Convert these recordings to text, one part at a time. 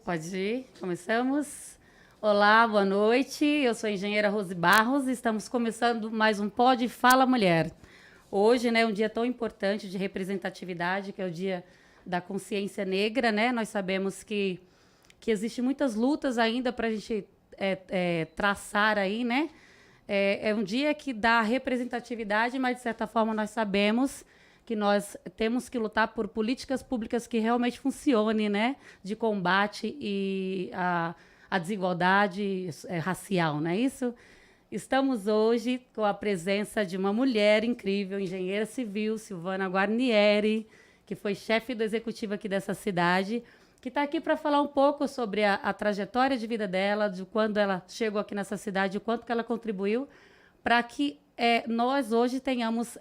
Pode ir, começamos. Olá, boa noite. Eu sou a engenheira Rose Barros e estamos começando mais um Pod Fala Mulher. Hoje, né, um dia tão importante de representatividade, que é o Dia da Consciência Negra, né? Nós sabemos que existem muitas lutas ainda para a gente traçar aí, né? É um dia que dá representatividade, mas, de certa forma, nós sabemos que nós temos que lutar por políticas públicas que realmente funcionem, né? De combate e a desigualdade racial, não é isso? Estamos hoje com a presença de uma mulher incrível, engenheira civil, Silvana Guarnieri, que foi chefe do executivo aqui dessa cidade, que está aqui para falar um pouco sobre a trajetória de vida dela, de quando ela chegou aqui nessa cidade, o quanto que ela contribuiu para que nós hoje tenhamos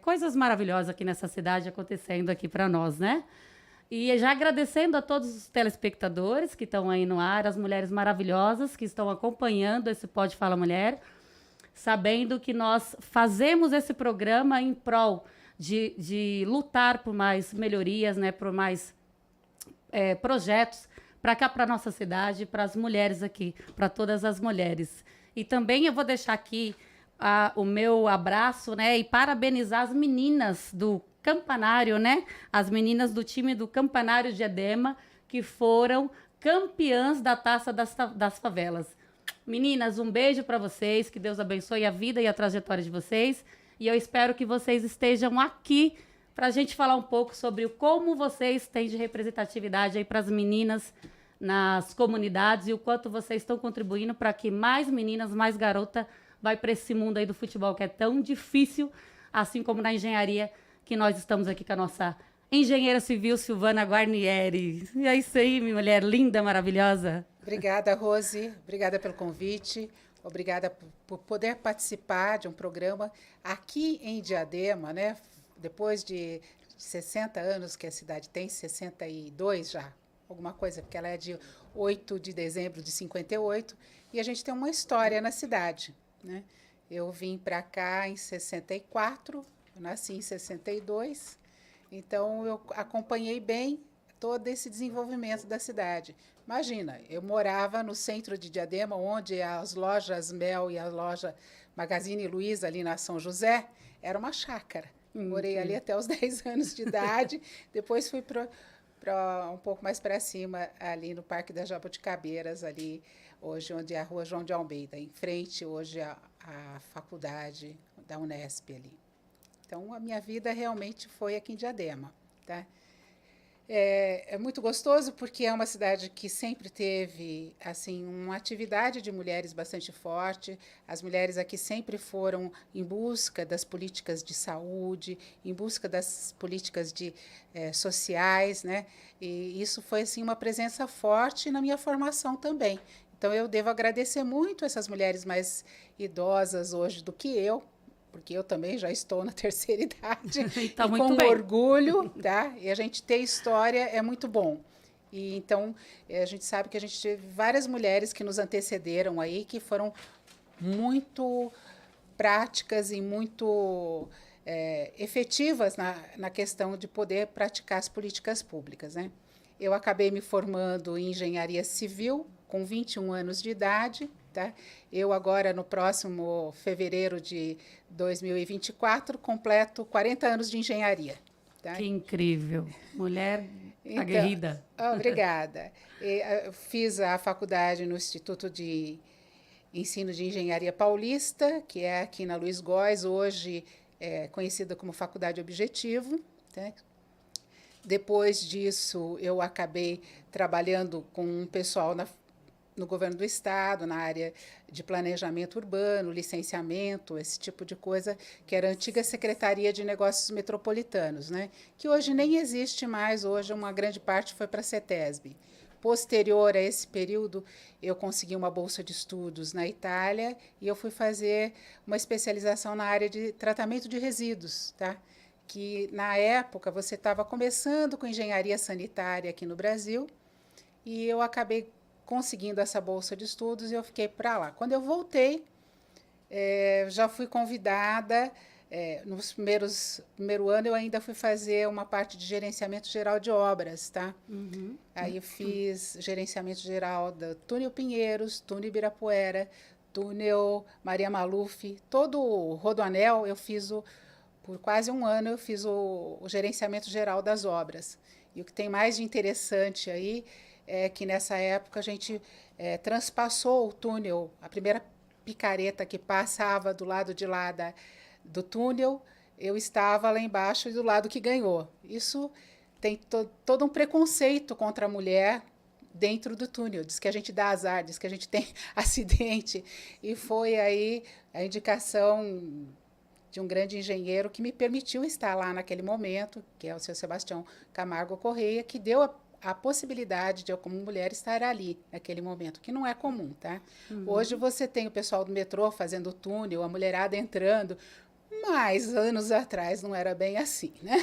coisas maravilhosas aqui nessa cidade acontecendo aqui para nós, né? E já agradecendo a todos os telespectadores que estão aí no ar, as mulheres maravilhosas que estão acompanhando esse Pode Fala Mulher, sabendo que nós fazemos esse programa em prol de lutar por mais melhorias, né, por mais projetos para cá, para nossa cidade, para as mulheres aqui, para todas as mulheres. E também eu vou deixar aqui o meu abraço, né, e parabenizar as meninas do Campanário, né, as meninas do time do Campanário Diadema, que foram campeãs da Taça das Favelas. Meninas, um beijo para vocês, que Deus abençoe a vida e a trajetória de vocês, e eu espero que vocês estejam aqui para a gente falar um pouco sobre como vocês têm de representatividade aí para as meninas nas comunidades e o quanto vocês estão contribuindo para que mais meninas, mais garota vai para esse mundo aí do futebol que é tão difícil, assim como na engenharia, que nós estamos aqui com a nossa engenheira civil, Silvana Guarnieri. E é isso aí, minha mulher linda, maravilhosa. Obrigada, Rose. Obrigada pelo convite. Obrigada por poder participar de um programa aqui em Diadema, né? Depois de 60 anos que a cidade tem, 62 já, alguma coisa, porque ela é de 8 de dezembro de 58, e a gente tem uma história na cidade, né? Eu vim para cá em 64, eu nasci em 62, então eu acompanhei bem todo esse desenvolvimento da cidade. Imagina, eu morava no centro de Diadema, onde as lojas Mel e a loja Magazine Luiza, ali na São José, era uma chácara. Morei ali até os 10 anos de idade, depois fui para um pouco mais para cima, ali no Parque das Jabuticabeiras, ali, hoje, onde é a Rua João de Almeida, em frente, hoje, à faculdade da Unesp ali. Então, a minha vida realmente foi aqui em Diadema, tá? É muito gostoso porque é uma cidade que sempre teve assim uma atividade de mulheres bastante forte. As mulheres aqui sempre foram em busca das políticas de saúde, em busca das políticas sociais, né? E isso foi assim uma presença forte na minha formação também. Então eu devo agradecer muito essas mulheres mais idosas hoje do que eu, porque eu também já estou na terceira idade, Tá e muito com bem. orgulho, tá? E a gente ter história é muito bom. E então, a gente sabe que a gente teve várias mulheres que nos antecederam aí, que foram muito práticas e muito efetivas na questão de poder praticar as políticas públicas, né? Eu acabei me formando em engenharia civil com 21 anos de idade, tá? Eu agora, no próximo fevereiro de 2024, completo 40 anos de engenharia. Tá? Que incrível. Mulher Então, aguerrida. obrigada. Eu fiz a faculdade no Instituto de Ensino de Engenharia Paulista, que é aqui na Luiz Góes, hoje é conhecida como Faculdade Objetivo. Tá? Depois disso, eu acabei trabalhando com um pessoal no governo do estado, na área de planejamento urbano, licenciamento, esse tipo de coisa, que era a antiga Secretaria de Negócios Metropolitanos, né? Que hoje nem existe mais, hoje uma grande parte foi para a CETESB. Posterior a esse período, eu consegui uma bolsa de estudos na Itália e eu fui fazer uma especialização na área de tratamento de resíduos, tá? Que na época você estava começando com engenharia sanitária aqui no Brasil e eu acabei conseguindo essa bolsa de estudos e eu fiquei para lá. Quando eu voltei, já fui convidada primeiro ano eu ainda fui fazer uma parte de gerenciamento geral de obras, tá? Aí eu fiz gerenciamento geral do Túnel Pinheiros, Túnel Ibirapuera, Túnel Maria Maluf, todo o Rodoanel eu fiz por quase um ano eu fiz o gerenciamento geral das obras. E o que tem mais de interessante aí é que nessa época a gente transpassou o túnel, a primeira picareta que passava do lado de lá do túnel, eu estava lá embaixo e do lado que ganhou. Isso tem todo um preconceito contra a mulher dentro do túnel, diz que a gente dá azar, diz que a gente tem acidente. E foi aí a indicação de um grande engenheiro que me permitiu estar lá naquele momento, que é o seu Sebastião Camargo Correia, que deu a possibilidade de eu, como mulher, estar ali naquele momento, que não é comum, tá? Hoje você tem o pessoal do metrô fazendo túnel, a mulherada entrando, mas anos atrás não era bem assim, né?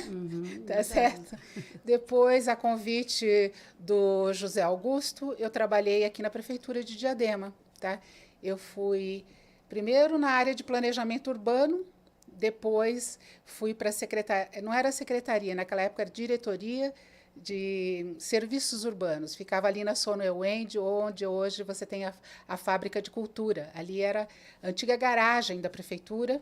Tá certo? Depois, a convite do José Augusto, eu trabalhei aqui na Prefeitura de Diadema, tá? Eu fui primeiro na área de planejamento urbano, depois fui para a secretaria, não era secretaria, naquela época era diretoria de serviços urbanos, ficava ali na Sono Ewend, onde hoje você tem a fábrica de cultura. Ali era a antiga garagem da prefeitura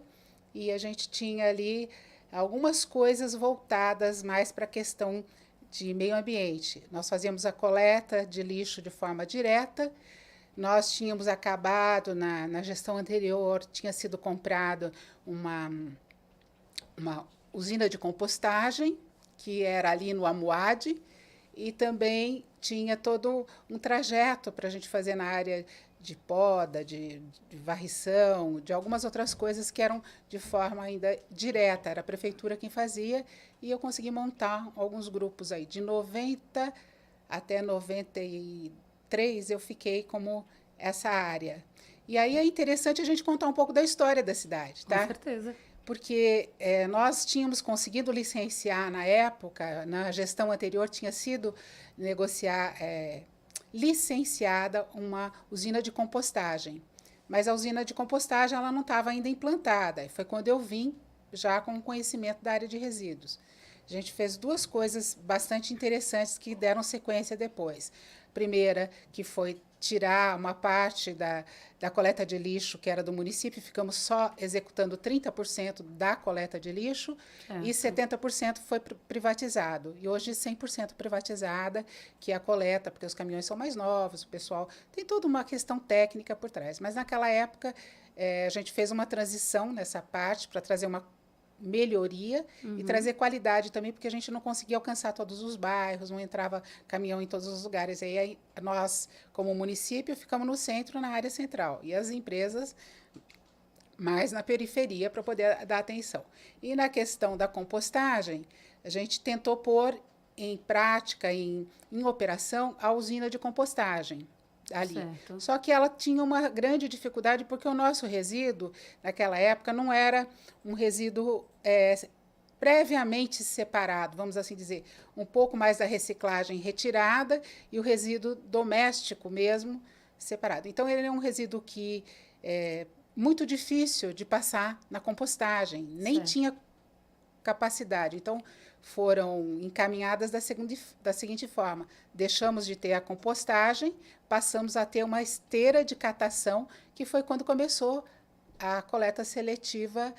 e a gente tinha ali algumas coisas voltadas mais para a questão de meio ambiente. Nós fazíamos a coleta de lixo de forma direta. Nós tínhamos acabado, na gestão anterior, tinha sido comprado uma usina de compostagem, que era ali no Amuad, e também tinha todo um trajeto para a gente fazer na área de poda, de varrição, de algumas outras coisas que eram de forma ainda direta. Era a prefeitura quem fazia, e eu consegui montar alguns grupos aí. De 90 até 93, eu fiquei como essa área. E aí é interessante a gente contar um pouco da história da cidade, tá? Com certeza. Porque nós tínhamos conseguido licenciar na época, na gestão anterior, tinha sido licenciada uma usina de compostagem. Mas a usina de compostagem ela não estava ainda implantada. E foi quando eu vim já com conhecimento da área de resíduos. A gente fez duas coisas bastante interessantes que deram sequência depois. Primeira, que foi tirar uma parte da coleta de lixo, que era do município, ficamos só executando 30% da coleta de lixo, e 70% foi privatizado. E hoje 100% privatizada, que é a coleta, porque os caminhões são mais novos, o pessoal tem toda uma questão técnica por trás. Mas naquela época, a gente fez uma transição nessa parte para trazer uma melhoria e trazer qualidade também, porque a gente não conseguia alcançar todos os bairros, não entrava caminhão em todos os lugares. Aí nós, como município, ficamos no centro, na área central, e as empresas mais na periferia para poder dar atenção. E na questão da compostagem, a gente tentou pôr em prática, em operação, a usina de compostagem ali. Certo. Só que ela tinha uma grande dificuldade, porque o nosso resíduo, naquela época, não era um resíduo previamente separado, vamos assim dizer, um pouco mais da reciclagem retirada e o resíduo doméstico mesmo separado. Então, ele é um resíduo que é muito difícil de passar na compostagem, nem tinha capacidade. Então, foram encaminhadas da seguinte forma: deixamos de ter a compostagem, passamos a ter uma esteira de catação, que foi quando começou a coleta seletiva.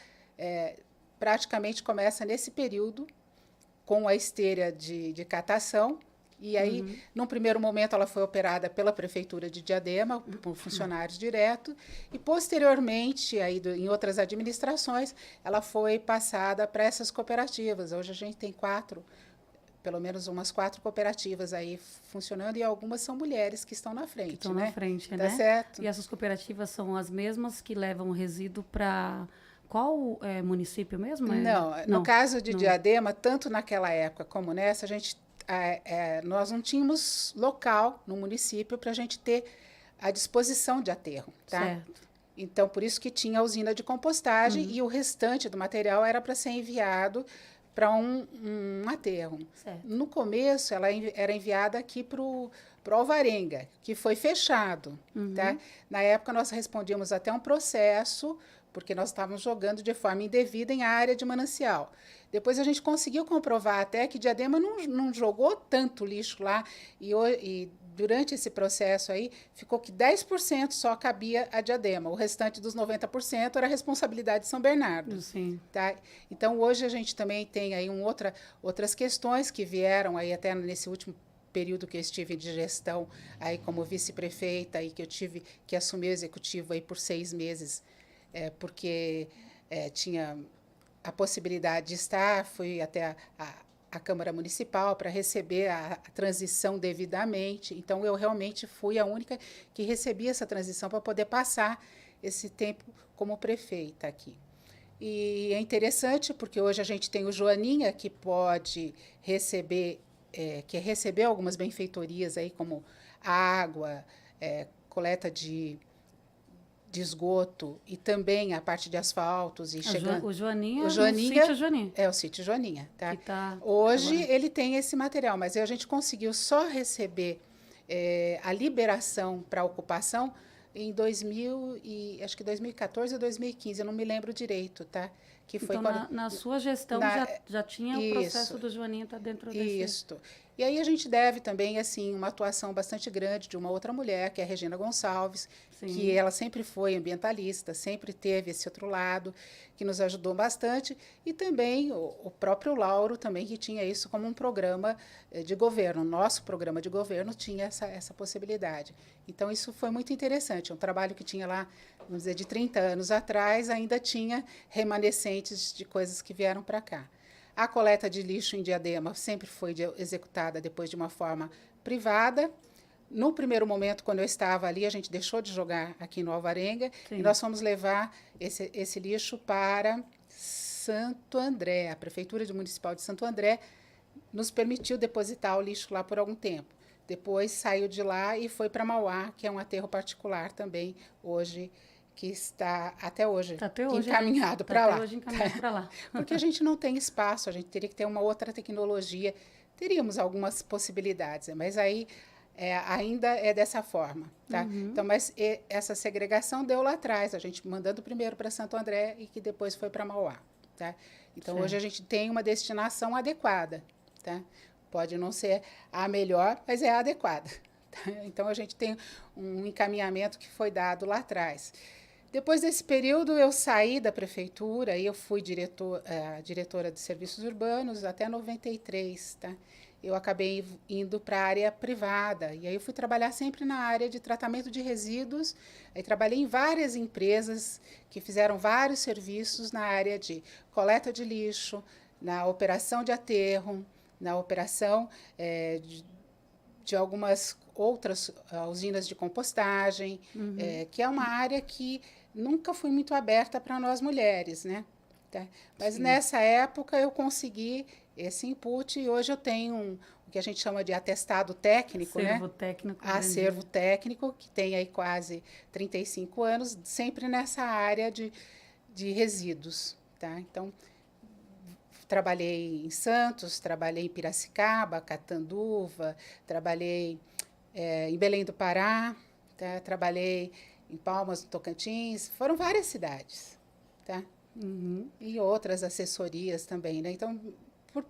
Praticamente começa nesse período, com a esteira de catação. E aí, num primeiro momento, ela foi operada pela Prefeitura de Diadema, por funcionários direto, e, posteriormente, aí, em outras administrações, ela foi passada para essas cooperativas. Hoje a gente tem pelo menos umas 4 cooperativas aí funcionando, e algumas são mulheres que estão na frente. Estão na frente, tá né? Certo? E essas cooperativas são as mesmas que levam o resíduo para... Qual município mesmo? Não, no caso de Diadema, tanto naquela época como nessa, nós não tínhamos local no município para a gente ter a disposição de aterro, tá? Certo. Então, por isso que tinha a usina de compostagem, e o restante do material era para ser enviado para um aterro. Certo. No começo, ela era enviada aqui para o Alvarenga, que foi fechado. Tá? Na época, nós respondíamos até um processo, porque nós estávamos jogando de forma indevida em área de manancial. Depois a gente conseguiu comprovar até que Diadema não jogou tanto lixo lá, e durante esse processo aí, ficou que 10% só cabia a Diadema, o restante dos 90% era responsabilidade de São Bernardo. Sim. Tá? Então, hoje a gente também tem aí outras questões que vieram aí até nesse último período que eu estive de gestão aí como vice-prefeita e que eu tive que assumir o executivo aí por 6 meses, porque tinha a possibilidade de estar, fui até a Câmara Municipal para receber a transição devidamente. Então, eu realmente fui a única que recebi essa transição para poder passar esse tempo como prefeita aqui. E é interessante porque hoje a gente tem o Joaninha, que pode receber, que recebeu algumas benfeitorias aí, como água, coleta de esgoto e também a parte de asfaltos e chegando. O Joaninha, o Joaninha o sítio Joaninha. É o sítio Joaninha, tá? Hoje ele tem esse material, mas a gente conseguiu só receber a liberação para ocupação em 2014 ou 2015, eu não me lembro direito, tá? Que foi então, quando, na sua gestão já tinha o processo do Joaninha estar dentro desse... Isso. E aí a gente deve também, assim, uma atuação bastante grande de uma outra mulher, que é a Regina Gonçalves, Sim. que ela sempre foi ambientalista, sempre teve esse outro lado, que nos ajudou bastante, e também o próprio Lauro também, que tinha isso como um programa de governo. Nosso programa de governo tinha essa possibilidade. Então, isso foi muito interessante. Um trabalho que tinha lá, vamos dizer, de 30 anos atrás, ainda tinha remanescentes de coisas que vieram para cá. A coleta de lixo em Diadema sempre foi executada depois de uma forma privada. No primeiro momento, quando eu estava ali, a gente deixou de jogar aqui no Alvarenga Sim. e nós fomos levar esse lixo para Santo André. A Prefeitura Municipal de Santo André nos permitiu depositar o lixo lá por algum tempo. Depois saiu de lá e foi para Mauá, que é um aterro particular também, hoje, que está até hoje encaminhado para lá. Hoje encaminhado para lá. Porque a gente não tem espaço, a gente teria que ter uma outra tecnologia. Teríamos algumas possibilidades, mas aí ainda é dessa forma. Tá? Então, mas essa segregação deu lá atrás, a gente mandando primeiro para Santo André e que depois foi para Mauá. Tá? Então, hoje a gente tem uma destinação adequada. Tá? Pode não ser a melhor, mas é a adequada. Tá? Então, a gente tem um encaminhamento que foi dado lá atrás. Depois desse período, eu saí da prefeitura e eu fui diretora de serviços urbanos até 93, tá? Eu acabei indo para a área privada, e aí eu fui trabalhar sempre na área de tratamento de resíduos. Aí trabalhei em várias empresas que fizeram vários serviços na área de coleta de lixo, na operação de aterro, na operação de algumas outras usinas de compostagem, que é uma área que nunca foi muito aberta para nós mulheres, né? Tá? Mas Sim. nessa época eu consegui esse input e hoje eu tenho o que a gente chama de atestado técnico, Acervo técnico. Acervo técnico, que tem aí quase 35 anos, sempre nessa área de resíduos, tá? Então, trabalhei em Santos, trabalhei em Piracicaba, Catanduva, trabalhei em Belém do Pará, tá? Trabalhei em Palmas, no Tocantins, foram várias cidades, tá? E outras assessorias também, né? Então,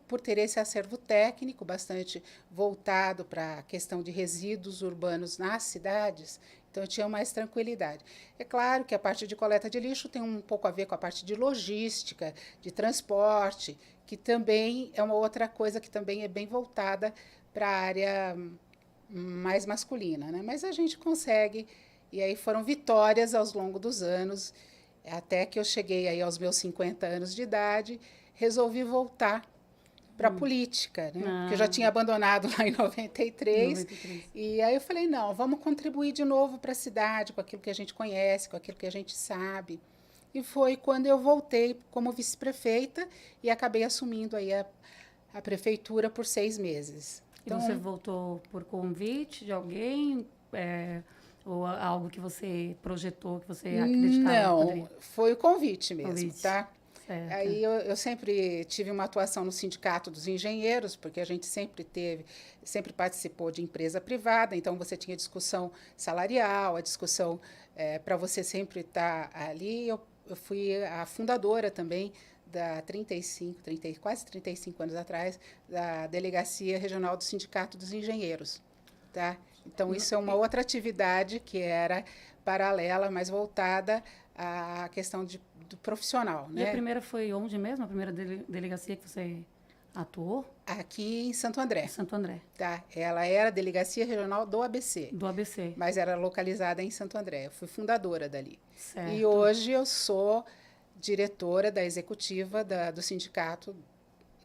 por ter esse acervo técnico bastante voltado para a questão de resíduos urbanos nas cidades, então eu tinha mais tranquilidade. É claro que a parte de coleta de lixo tem um pouco a ver com a parte de logística, de transporte, que também é uma outra coisa que também é bem voltada para a área mais masculina, né? Mas a gente consegue, e aí foram vitórias ao longo dos anos, até que eu cheguei aí aos meus 50 anos de idade, resolvi voltar para a política, né? Porque eu já tinha abandonado lá em 93, e aí eu falei, não, vamos contribuir de novo para a cidade, com aquilo que a gente conhece, com aquilo que a gente sabe. E foi quando eu voltei como vice-prefeita e acabei assumindo aí a prefeitura por 6 meses. Então, você voltou por convite de alguém? Ou algo que você projetou, que você acreditava? Não, foi o convite mesmo, tá? Certo. Aí eu sempre tive uma atuação no Sindicato dos Engenheiros, porque a gente sempre participou de empresa privada, então você tinha discussão salarial, a discussão para você sempre estar ali. Eu fui a fundadora também da quase 35 anos atrás, da Delegacia Regional do Sindicato dos Engenheiros. Tá? Então, isso é uma outra atividade que era paralela, mas voltada à questão do profissional. E né? a primeira foi onde mesmo? A primeira delegacia que você atuou? Aqui em Santo André. Em Santo André. Tá? Ela era a Delegacia Regional do ABC. Do ABC. Mas era localizada em Santo André. Eu fui fundadora dali. Certo. E hoje eu sou diretora da executiva do sindicato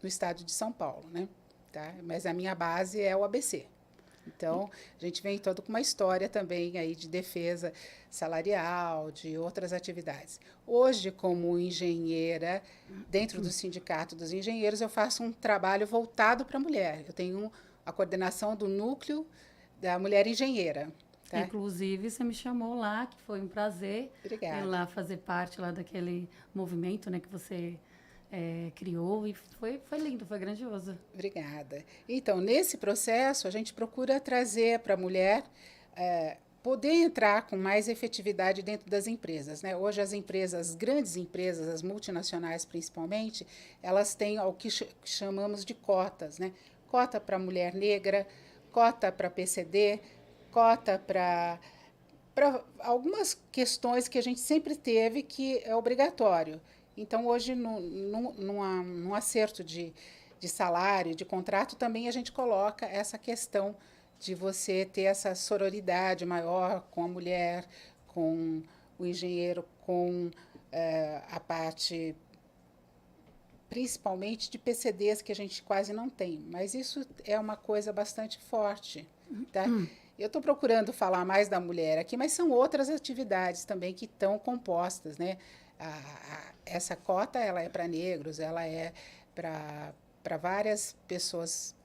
no estado de São Paulo. Né? Tá? Mas a minha base é o ABC. Então, a gente vem todo com uma história também aí de defesa salarial, de outras atividades. Hoje, como engenheira, dentro do Sindicato dos Engenheiros, eu faço um trabalho voltado para a mulher. Eu tenho a coordenação do núcleo da mulher engenheira. Tá? Inclusive, você me chamou lá, que foi um prazer. Obrigada. Ir lá fazer parte lá daquele movimento, né, que você criou, e foi lindo, foi grandioso. Obrigada. Então, nesse processo, a gente procura trazer para a mulher poder entrar com mais efetividade dentro das empresas. Né? Hoje, as grandes empresas, as multinacionais principalmente, elas têm o que chamamos de cotas. Né? Cota para mulher negra, cota para PCD, cota para algumas questões que a gente sempre teve que é obrigatório. Então, hoje, num acerto de salário, de contrato, também a gente coloca essa questão de você ter essa sororidade maior com a mulher, com o engenheiro, com a parte, principalmente, de PCDs, que a gente quase não tem. Mas isso é uma coisa bastante forte. Tá? Eu estou procurando falar mais da mulher aqui, mas são outras atividades também que estão compostas, né? Essa cota ela é para negros, ela é para várias pessoas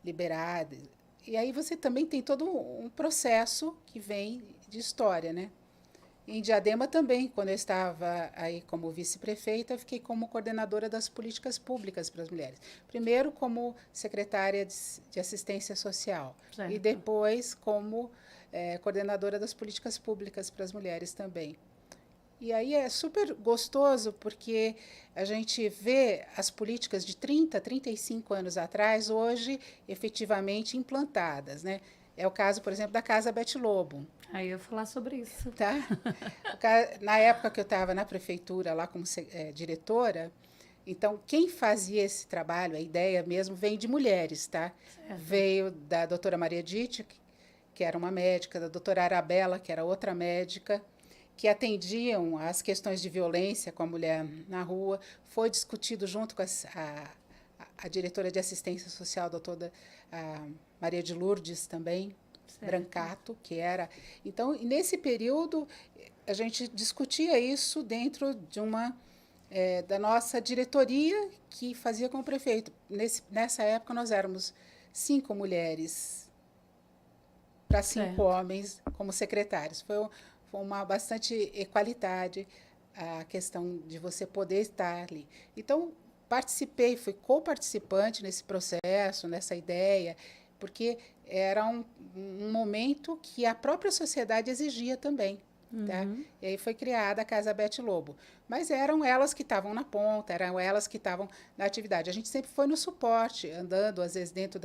liberadas. E aí você também tem todo um processo que vem de história, né? Em Diadema também, quando eu estava aí como vice-prefeita, fiquei como coordenadora das políticas públicas para as mulheres. Primeiro como secretária de assistência social. Certo. E depois como coordenadora das políticas públicas para as mulheres também. E aí é super gostoso porque a gente vê as políticas de 30, 35 anos atrás, hoje efetivamente implantadas. Né? É o caso, por exemplo, da Casa Bete Lobo. Aí eu ia falar sobre isso. Tá? Na época que eu estava na prefeitura, lá como diretora, então, quem fazia esse trabalho, a ideia mesmo, vem de mulheres. Tá? Veio da doutora Maria Ditti, que era uma médica, da doutora Arabella, que era outra médica, que atendiam às questões de violência com a mulher na rua. Foi discutido junto com a diretora de assistência social, a doutora Maria de Lourdes também, certo. Brancato, que era... Então, nesse período, a gente discutia isso dentro de da nossa diretoria, que fazia com o prefeito. Nessa época, nós éramos 5 mulheres para 5 homens como secretários. Foi uma bastante equalidade a questão de você poder estar ali. Então, participei, fui co-participante nesse processo, nessa ideia, porque era um momento que a própria sociedade exigia também. Tá? E aí foi criada a Casa Bete Lobo. Mas eram elas que estavam na ponta, eram elas que estavam na atividade. A gente sempre foi no suporte, andando, às vezes, dentro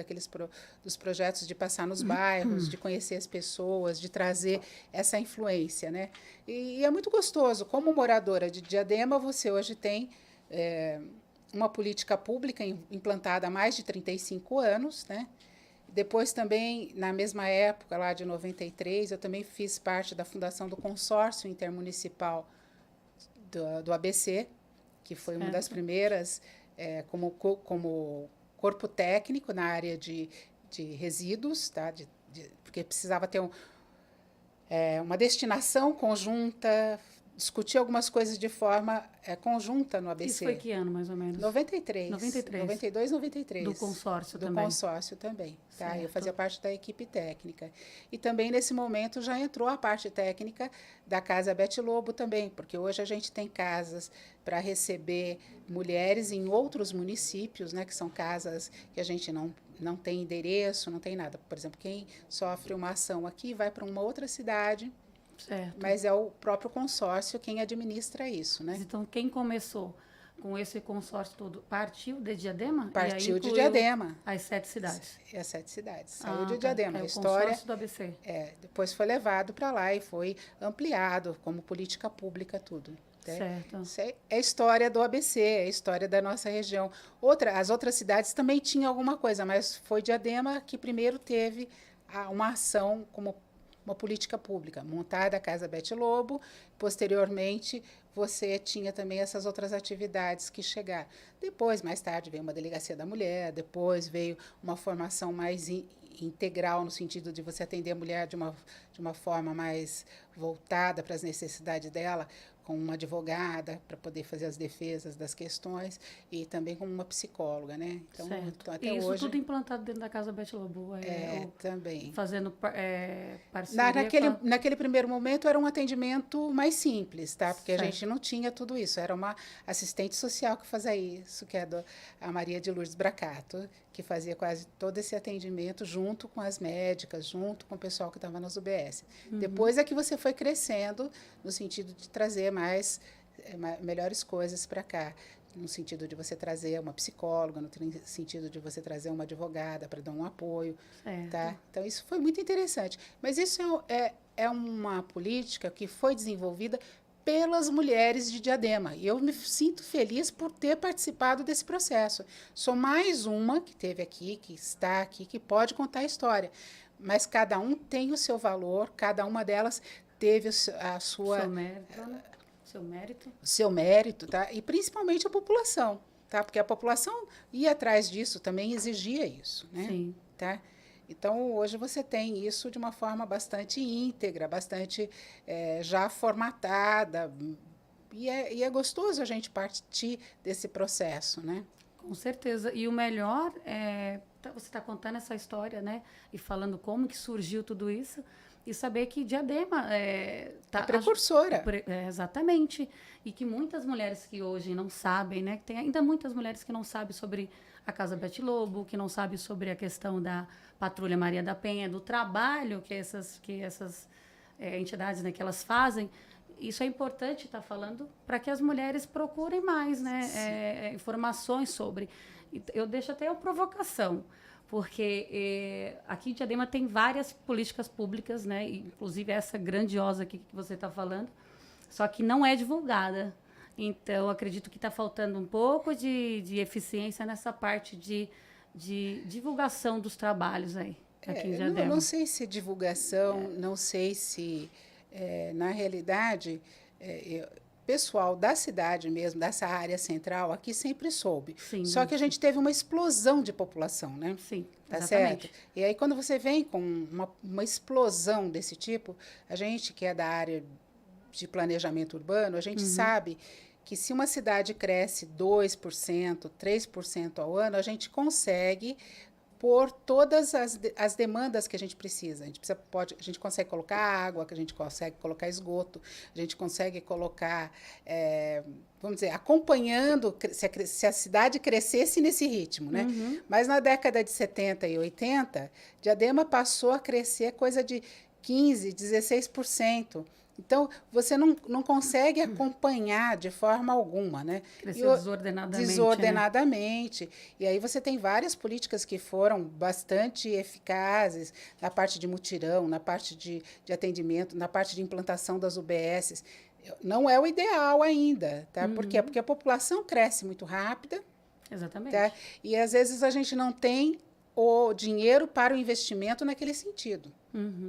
dos projetos de passar nos bairros, de conhecer as pessoas, de trazer essa influência. Né? E é muito gostoso. Como moradora de Diadema, você hoje tem uma política pública implantada há mais de 35 anos, né? Depois também, na mesma época, lá de 93, eu também fiz parte da fundação do consórcio intermunicipal do ABC, que foi uma das primeiras como corpo técnico na área de resíduos, tá? Porque precisava ter uma destinação conjunta discutir algumas coisas de forma conjunta no ABC. Isso foi que ano, mais ou menos? 93. 93. 92, 93. Do consórcio do também. Do consórcio também. Tá? Eu Certo. fazia parte da equipe técnica. E também, nesse momento, já entrou a parte técnica da Casa Bete Lobo também, porque hoje a gente tem casas para receber mulheres em outros municípios, né, que são casas que a gente não tem endereço, não tem nada. Por exemplo, quem sofre uma ação aqui vai para uma outra cidade, Certo. mas é o próprio consórcio quem administra isso, né? Então, quem começou com esse consórcio todo partiu de Diadema? Partiu de Diadema. As 7 cidades. As 7 cidades. Saiu de Tá. Diadema. É a o história consórcio do ABC. Depois foi levado para lá e foi ampliado como política pública, tudo. Né? Certo. Isso é a história do ABC, é a história da nossa região. As outras cidades também tinham alguma coisa, mas foi Diadema que primeiro teve uma ação como uma política pública, montada a Casa Bete Lobo. Posteriormente, você tinha também essas outras atividades que chegaram. Depois, mais tarde, veio uma delegacia da mulher, depois veio uma formação mais integral, no sentido de você atender a mulher de uma forma mais voltada para as necessidades dela, com uma advogada para poder fazer as defesas das questões e também com uma psicóloga, né? Então até e isso hoje, tudo implantado dentro da Casa Bete Lobo? Também. Fazendo parceria naquele primeiro momento era um atendimento mais simples, tá? Porque certo. A gente não tinha tudo isso. Era uma assistente social que fazia isso, que é a Maria de Lourdes Bracato, que fazia quase todo esse atendimento junto com as médicas, junto com o pessoal que estava nas UBS. Depois é que você foi crescendo no sentido de trazer melhores coisas para cá, no sentido de você trazer uma psicóloga, no sentido de você trazer uma advogada para dar um apoio. Tá? Então, isso foi muito interessante. Mas isso é uma política que foi desenvolvida pelas mulheres de Diadema. E eu me sinto feliz por ter participado desse processo. Sou mais uma que esteve aqui, que está aqui, que pode contar a história. Mas cada um tem o seu valor, cada uma delas teve a sua... seu mérito, tá? E principalmente a população, tá? Porque a população ia atrás disso, também exigia isso, né? Sim. Tá? Então, hoje você tem isso de uma forma bastante íntegra, bastante já formatada, e é gostoso a gente partir desse processo, né? Com certeza. E o melhor você está contando essa história, né? E falando como que surgiu tudo isso, e saber que Diadema a precursora. Exatamente. E que muitas mulheres que hoje não sabem, né? Que tem ainda muitas mulheres que não sabem sobre a Casa Bete Lobo, que não sabem sobre a questão da Patrulha Maria da Penha, do trabalho que essas entidades, né, que elas fazem. Isso é importante estar falando para que as mulheres procurem mais, né? Informações sobre. Eu deixo até uma provocação, porque aqui em Diadema tem várias políticas públicas, né? Inclusive essa grandiosa aqui que você está falando, só que não é divulgada. Então, acredito que está faltando um pouco de eficiência nessa parte de divulgação dos trabalhos aí, aqui em Diadema. Não sei se divulgação, não sei se, na realidade, pessoal da cidade mesmo, dessa área central, aqui sempre soube. Sim, só que a gente teve uma explosão de população, né? Sim, tá exatamente. Certo? E aí, quando você vem com uma explosão desse tipo, a gente que é da área de planejamento urbano, a gente sabe que se uma cidade cresce 2%, 3% ao ano, a gente consegue por todas as demandas que a gente precisa. A gente consegue colocar água, que a gente consegue colocar esgoto, a gente consegue colocar, vamos dizer, acompanhando se a cidade crescesse nesse ritmo, né? Mas na década de 70 e 80, Diadema passou a crescer coisa de 15%, 16%. Então, você não consegue acompanhar de forma alguma, né? Cresceu desordenadamente. Desordenadamente. Né? E aí você tem várias políticas que foram bastante eficazes na parte de mutirão, na parte de atendimento, na parte de implantação das UBSs. Não é o ideal ainda, tá? Por quê? Porque a população cresce muito rápida. Exatamente. Tá? E, às vezes, a gente não tem o dinheiro para o investimento naquele sentido.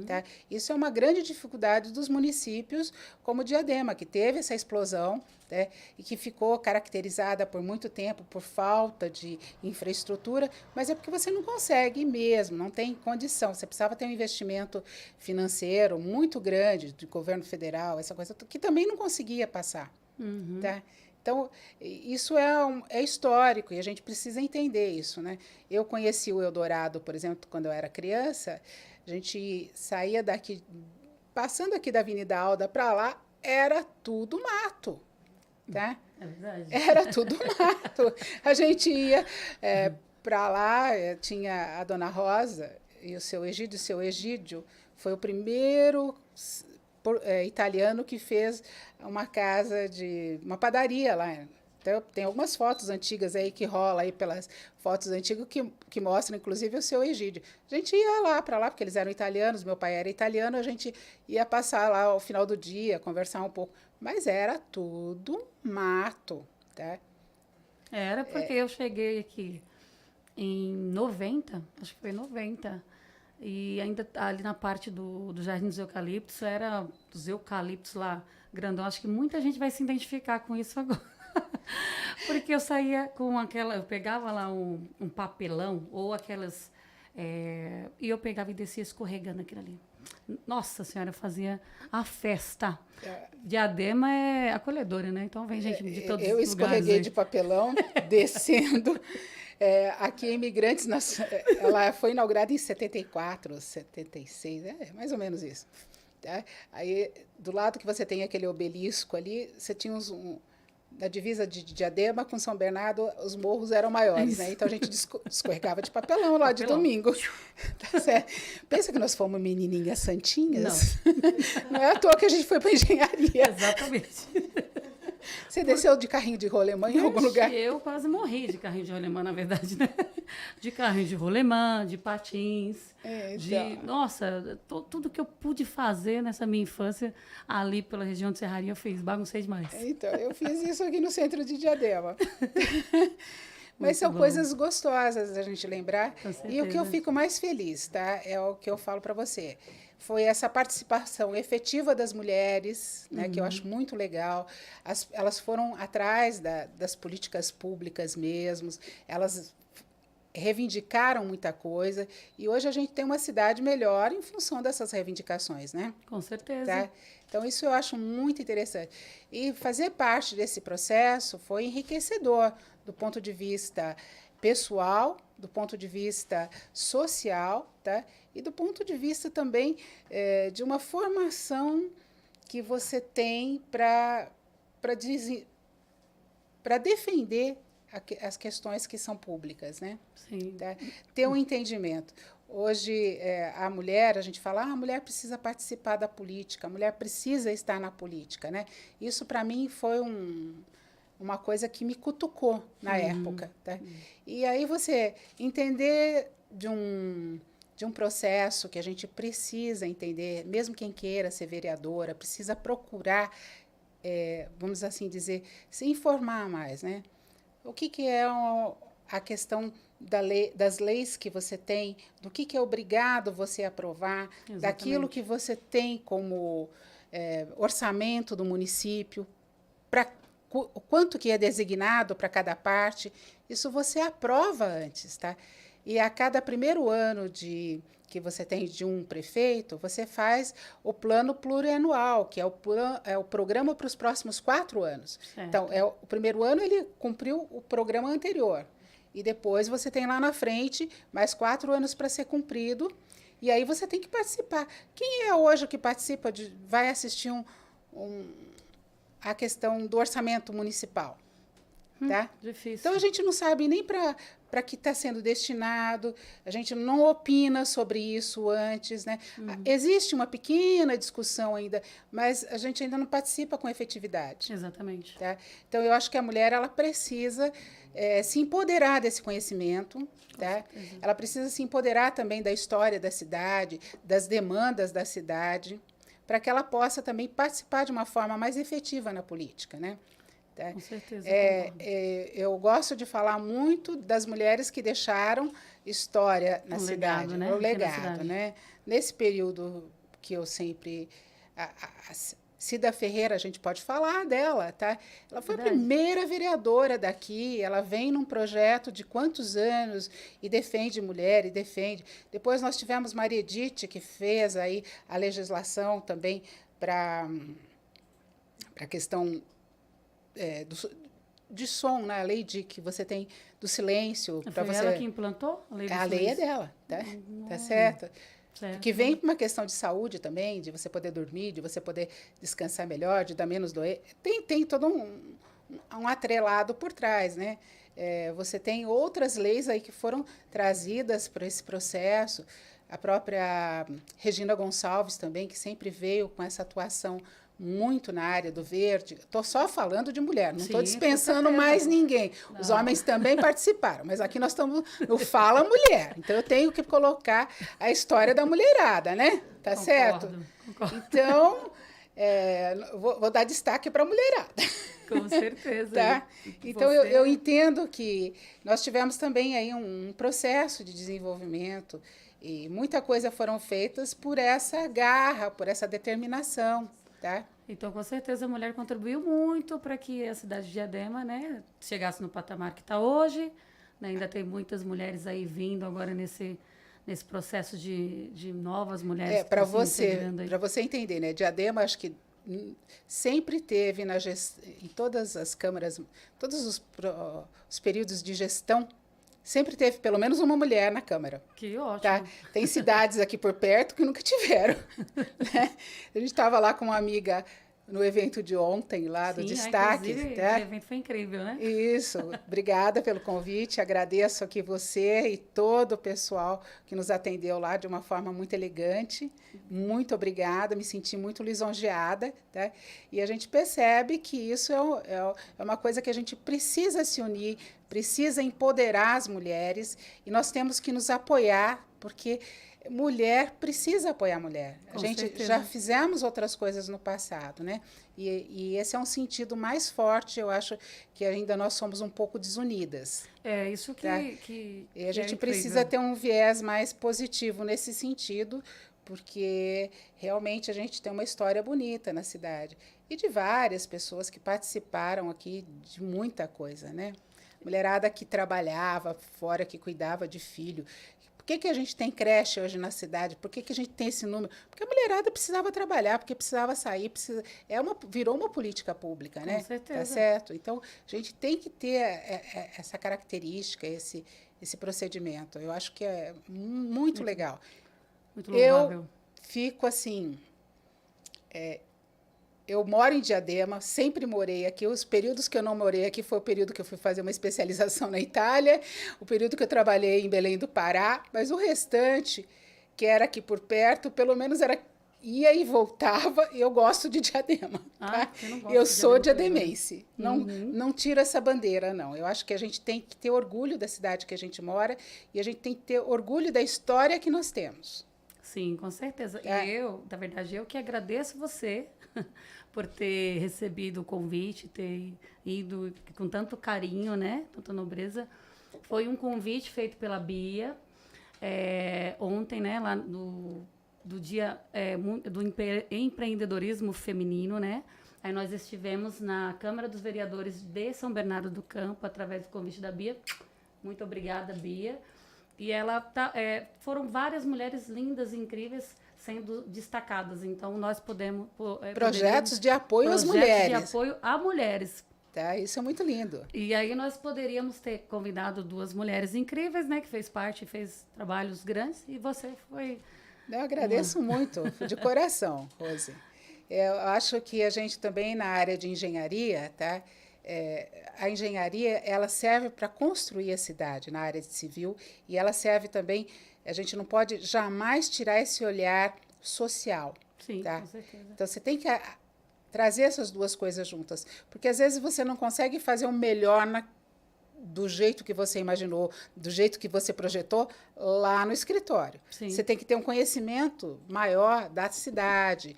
Tá? Isso é uma grande dificuldade dos municípios como Diadema, que teve essa explosão, né, e que ficou caracterizada por muito tempo por falta de infraestrutura, mas é porque você não consegue mesmo, não tem condição. Você precisava ter um investimento financeiro muito grande do governo federal, essa coisa que também não conseguia passar. Tá? Então, isso é histórico e a gente precisa entender isso. Né? Eu conheci o Eldorado, por exemplo, quando eu era criança. A gente saía daqui, passando aqui da Avenida Alda para lá, era tudo mato. Tá? É verdade. Era tudo mato. A gente ia para lá, tinha a Dona Rosa e o seu Egídio. O seu Egídio foi o primeiro italiano que fez uma uma padaria lá. Então, tem algumas fotos antigas aí que rola aí pelas fotos antigas que mostram, inclusive, o seu Egídio. A gente ia lá para lá, porque eles eram italianos, meu pai era italiano, a gente ia passar lá ao final do dia, conversar um pouco. Mas era tudo mato, tá? Era porque eu cheguei aqui em 90, acho que foi 90, e ainda ali na parte do Jardim dos Eucaliptos, era dos eucaliptos lá, grandão. Acho que muita gente vai se identificar com isso agora. Porque eu saía com eu pegava lá um papelão ou aquelas, e eu pegava e descia escorregando aquilo ali. Nossa Senhora, fazia a festa. Diadema é acolhedora, né? Então vem gente de todos os lugares. Eu escorreguei de papelão, descendo. Aqui, Imigrantes, ela foi inaugurada em 74, 76, mais ou menos isso. Tá? Aí, do lado que você tem aquele obelisco ali, você tinha na divisa de Diadema com São Bernardo, os morros eram maiores, né? Então a gente escorregava de papelão lá de domingo. Tá certo? Pensa que nós fomos menininhas santinhas? Não. Não é à toa que a gente foi para engenharia. Exatamente. Você desceu de carrinho de rolemã em algum lugar? Eu quase morri de carrinho de rolemã, na verdade, né? De carrinho de rolemã, de patins, nossa, tudo que eu pude fazer nessa minha infância ali pela região de Serraria, eu fiz, baguncei demais. Então, eu fiz isso aqui no centro de Diadema. Mas são coisas gostosas a gente lembrar. E o que eu fico mais feliz, tá? É o que eu falo para você. Foi essa participação efetiva das mulheres, né, que eu acho muito legal. Elas foram atrás das políticas públicas mesmo, elas reivindicaram muita coisa, e hoje a gente tem uma cidade melhor em função dessas reivindicações, né? Com certeza. Tá? Então, isso eu acho muito interessante. E fazer parte desse processo foi enriquecedor do ponto de vista pessoal, do ponto de vista social, tá? E do ponto de vista também de uma formação que você tem para defender as questões que são públicas, né? Sim. Tá? Ter um entendimento. Hoje, a mulher, a gente fala, a mulher precisa participar da política, a mulher precisa estar na política, né? Isso, para mim, foi uma coisa que me cutucou na época. Tá? E aí você entender de um processo que a gente precisa entender, mesmo quem queira ser vereadora, precisa procurar, vamos assim dizer, se informar mais, né? O que é a questão das leis que você tem, do que é obrigado você aprovar, exatamente, daquilo que você tem como orçamento do município, o quanto que é designado para cada parte, isso você aprova antes, tá? E a cada primeiro ano que você tem de um prefeito, você faz o plano plurianual, que é o programa para os próximos 4 anos. Certo. Então, o primeiro ano ele cumpriu o programa anterior. E depois você tem lá na frente mais 4 anos para ser cumprido. E aí você tem que participar. Quem é hoje que participa, vai assistir a questão do orçamento municipal? Tá? Difícil. Então, a gente não sabe nem para que está sendo destinado, a gente não opina sobre isso antes, né? Existe uma pequena discussão ainda, mas a gente ainda não participa com efetividade. Exatamente. Tá? Então, eu acho que a mulher ela precisa se empoderar desse conhecimento, tá? Ela precisa se empoderar também da história da cidade, das demandas da cidade, para que ela possa também participar de uma forma mais efetiva na política, né? Com certeza. Eu gosto de falar muito das mulheres que deixaram história na cidade, legado, né? o legado, né? Nesse período que eu sempre... A Cida Ferreira, a gente pode falar dela, tá? Ela foi a primeira vereadora daqui, ela vem num projeto de quantos anos e defende mulher, e defende. Depois nós tivemos Maria Edith, que fez aí a legislação também para a questão de som, né? A lei de que você tem do silêncio. Foi você... ela que implantou a lei do silêncio? A lei é dela, tá? Tá certo? Certo. Que vem para uma questão de saúde também, de você poder dormir, de você poder descansar melhor, de dar menos doer. Tem todo um atrelado por trás, né? Você tem outras leis aí que foram trazidas para esse processo. A própria Regina Gonçalves também, que sempre veio com essa atuação muito na área do verde. Estou só falando de mulher, não estou dispensando mais ninguém. Não. Os homens também participaram, mas aqui nós estamos no Fala Mulher. Então, eu tenho que colocar a história da mulherada, né? Tá certo? Concordo. Então, vou dar destaque para a mulherada. Com certeza. Tá? Então, eu entendo que nós tivemos também aí um processo de desenvolvimento e muita coisa foram feitas por essa garra, por essa determinação. Tá? Então, com certeza, a mulher contribuiu muito para que a cidade de Diadema, né, chegasse no patamar que está hoje. Né? Ainda tem muitas mulheres aí vindo agora nesse processo de novas mulheres. Para você entender, né? Diadema, acho que sempre teve em todas as câmaras, todos os períodos de gestão, sempre teve pelo menos uma mulher na Câmara. Que ótimo. Tá? Tem cidades aqui por perto que nunca tiveram. Né? A gente estava lá com uma amiga no evento de ontem, lá do Destaque. Tá? O evento foi incrível, né? Isso. Obrigada pelo convite. Agradeço aqui você e todo o pessoal que nos atendeu lá de uma forma muito elegante. Muito obrigada. Me senti muito lisonjeada. Tá? E a gente percebe que isso é uma coisa que a gente precisa se unir, precisa empoderar as mulheres e nós temos que nos apoiar, porque mulher precisa apoiar a mulher. A gente já fizemos outras coisas no passado, né? E esse é um sentido mais forte, eu acho que ainda nós somos um pouco desunidas. É, isso tá? E a gente precisa ter um viés mais positivo nesse sentido, porque realmente a gente tem uma história bonita na cidade. E de várias pessoas que participaram aqui de muita coisa, né? Mulherada que trabalhava fora, que cuidava de filho. Por que a gente tem creche hoje na cidade? Por que a gente tem esse número? Porque a mulherada precisava trabalhar, porque precisava sair. Virou uma política pública, né? Com certeza. Tá certo? Então, a gente tem que ter essa característica, esse procedimento. Eu acho que é muito legal. Muito louvável. Eu fico assim... Eu moro em Diadema, sempre morei aqui. Os períodos que eu não morei aqui foi o período que eu fui fazer uma especialização na Itália, o período que eu trabalhei em Belém do Pará, mas o restante, que era aqui por perto, pelo menos ia e voltava, e eu gosto de Diadema. Tá? Eu sou diademense. Não tiro essa bandeira, não. Eu acho que a gente tem que ter orgulho da cidade que a gente mora e a gente tem que ter orgulho da história que nós temos. Sim, com certeza. E na verdade, eu que agradeço você por ter recebido o convite, ter ido com tanto carinho, né? Tanta nobreza. Foi um convite feito pela Bia ontem, né? Lá do dia do empreendedorismo feminino, né? Aí nós estivemos na Câmara dos Vereadores de São Bernardo do Campo, através do convite da Bia. Muito obrigada, Bia. E foram várias mulheres lindas e incríveis sendo destacadas. Então, nós podemos... projetos de apoio às mulheres. Projetos de apoio a mulheres. Tá, isso é muito lindo. E aí nós poderíamos ter convidado duas mulheres incríveis, né? Que fez trabalhos grandes. E você foi... Eu agradeço muito, de coração, Rose. Eu acho que a gente também, na área de engenharia, tá? A engenharia ela serve para construir a cidade na área de civil e ela serve também, a gente não pode jamais tirar esse olhar social. Sim, tá? Com certeza. Então, você tem que trazer essas duas coisas juntas, porque às vezes você não consegue fazer o melhor do jeito que você imaginou, do jeito que você projetou lá no escritório. Sim. Você tem que ter um conhecimento maior da cidade,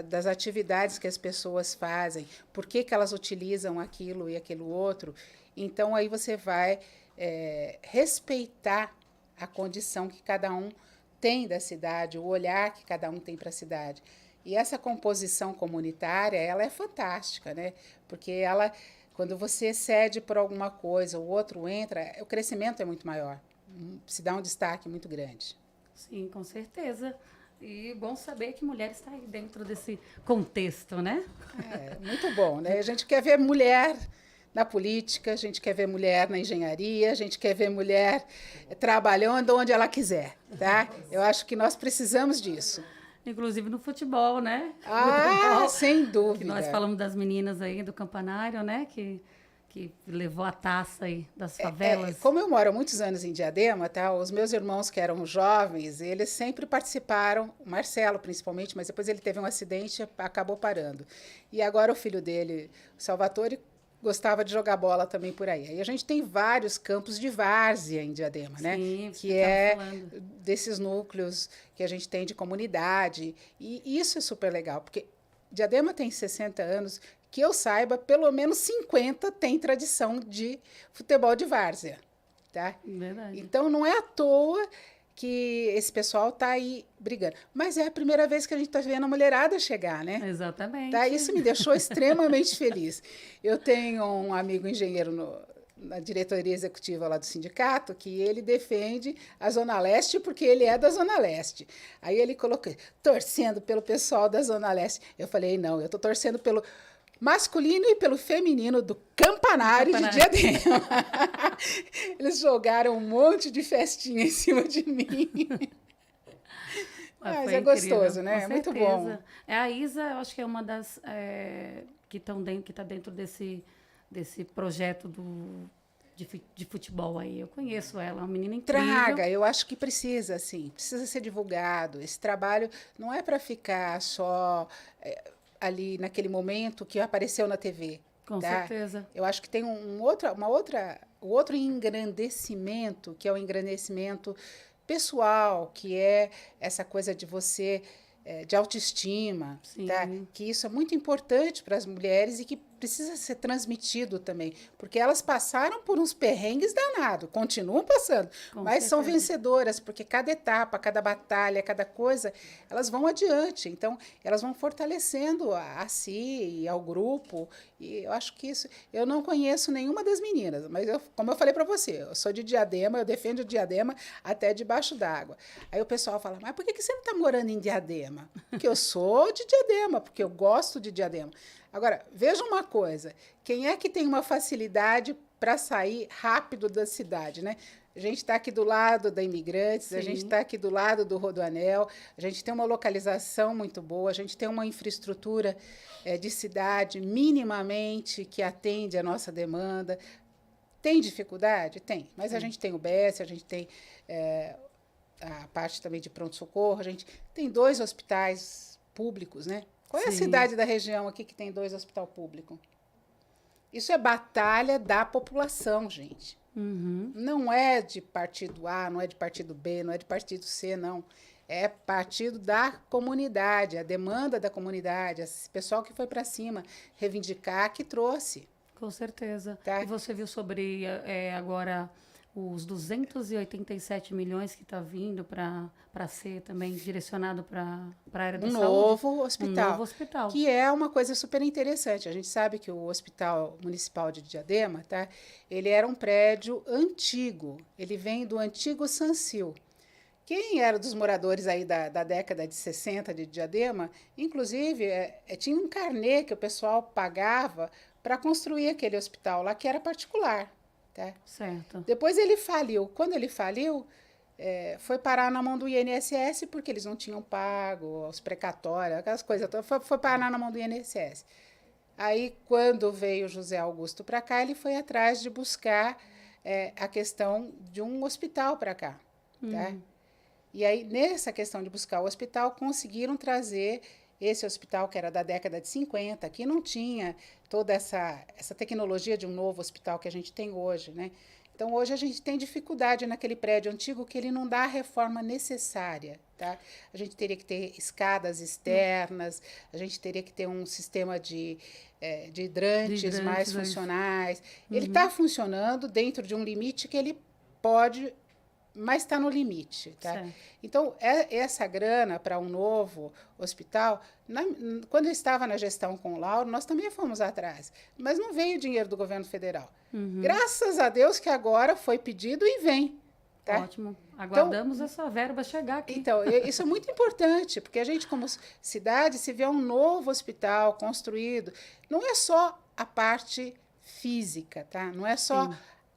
das atividades que as pessoas fazem, por que elas utilizam aquilo e aquilo outro. Então, aí você vai respeitar a condição que cada um tem da cidade, o olhar que cada um tem para a cidade. E essa composição comunitária, ela é fantástica, né? Porque ela, quando você cede por alguma coisa, o outro entra, o crescimento é muito maior, se dá um destaque muito grande. Sim, com certeza. E bom saber que mulher está aí dentro desse contexto, né? É, muito bom, né? A gente quer ver mulher na política, a gente quer ver mulher na engenharia, a gente quer ver mulher trabalhando onde ela quiser, tá? Eu acho que nós precisamos disso. Inclusive no futebol, né? Ah, Futebol, sem que dúvida. nós falamos das meninas aí do Campanário, né? Que levou a taça aí das favelas. Como eu moro há muitos anos em Diadema, tá? Os meus irmãos que eram jovens, eles sempre participaram, o Marcelo principalmente, mas depois ele teve um acidente e acabou parando. E agora o filho dele, o Salvatore, gostava de jogar bola também por aí. Aí a gente tem vários campos de várzea em Diadema, né? Sim, Que é desses núcleos que a gente tem de comunidade. E isso é super legal, porque Diadema tem 60 anos, que eu saiba, pelo menos 50 tem tradição de futebol de várzea, tá? Verdade. Então não é à toa que esse pessoal está aí brigando. Mas é a primeira vez que a gente está vendo a mulherada chegar, né? Exatamente. Tá? Isso me deixou extremamente feliz. Eu tenho um amigo engenheiro na diretoria executiva lá do sindicato, que ele defende a Zona Leste porque ele é da Zona Leste. Aí ele colocou, torcendo pelo pessoal da Zona Leste. Eu falei, não, eu estou torcendo pelo masculino e pelo feminino do Campanário de Diadema. Eles jogaram um monte de festinha em cima de mim. Mas é gostoso, né? É muito bom. A Isa, eu acho que é uma das que está dentro desse projeto de futebol aí. Eu conheço ela, uma menina incrível. Traga, eu acho que precisa, assim, precisa ser divulgado. Esse trabalho não é para ficar só ali naquele momento que apareceu na TV. Com tá? certeza. Eu acho que tem o outro engrandecimento, que é o engrandecimento pessoal, que é essa coisa de você, de autoestima, tá? Que isso é muito importante para as mulheres e que precisa ser transmitido também, porque elas passaram por uns perrengues danados, continuam passando, mas são vencedoras, porque cada etapa, cada batalha, cada coisa, elas vão adiante, então elas vão fortalecendo a si e ao grupo, e eu acho que isso, eu não conheço nenhuma das meninas, mas como eu falei para você, eu sou de Diadema, eu defendo Diadema até debaixo d'água. Aí o pessoal fala, mas por que você não está morando em Diadema? Porque eu sou de Diadema, porque eu gosto de Diadema. Agora, veja uma coisa, quem é que tem uma facilidade para sair rápido da cidade, né? A gente está aqui do lado da Imigrantes, a gente está aqui do lado do Rodoanel, a gente tem uma localização muito boa, a gente tem uma infraestrutura de cidade minimamente que atende a nossa demanda. Tem dificuldade? Tem, mas a gente tem o BS, a gente tem a parte também de pronto-socorro, a gente tem 2 hospitais públicos, né? Qual é a cidade da região aqui que tem 2 hospitais públicos? Isso é batalha da população, gente. Uhum. Não é de partido A, não é de partido B, não é de partido C, não. É partido da comunidade, a demanda da comunidade, esse pessoal que foi para cima reivindicar que trouxe. Com certeza. Tá? E você viu sobre agora os 287 milhões que está vindo para ser também direcionado para a área da saúde? Novo hospital. Um novo hospital. Que é uma coisa super interessante. A gente sabe que o Hospital Municipal de Diadema, tá? Ele era um prédio antigo. Ele vem do antigo Sancil. Quem era dos moradores aí da década de 60 de Diadema, inclusive, tinha um carnê que o pessoal pagava para construir aquele hospital lá, que era particular. Tá? Certo. Depois ele faliu. Quando ele faliu, foi parar na mão do INSS, porque eles não tinham pago os precatórios, aquelas coisas todas. Foi parar na mão do INSS. Aí, quando veio José Augusto para cá, ele foi atrás de buscar a questão de um hospital para cá. Tá? E aí, nessa questão de buscar o hospital, conseguiram trazer esse hospital que era da década de 50, que não tinha toda essa tecnologia de um novo hospital que a gente tem hoje, né? Então, hoje a gente tem dificuldade naquele prédio antigo que ele não dá a reforma necessária, tá? A gente teria que ter escadas externas, a gente teria que ter um sistema de hidrantes mais funcionais. Ele está funcionando dentro de um limite que ele pode mas está no limite, tá? Certo. Então, essa grana para um novo hospital, quando eu estava na gestão com o Lauro, nós também fomos atrás, mas não veio dinheiro do governo federal. Graças a Deus que agora foi pedido e vem. Tá? Ótimo. Aguardamos essa verba chegar aqui. Então, isso é muito importante, porque a gente, como cidade, se vê um novo hospital construído, não é só a parte física, tá? Não é só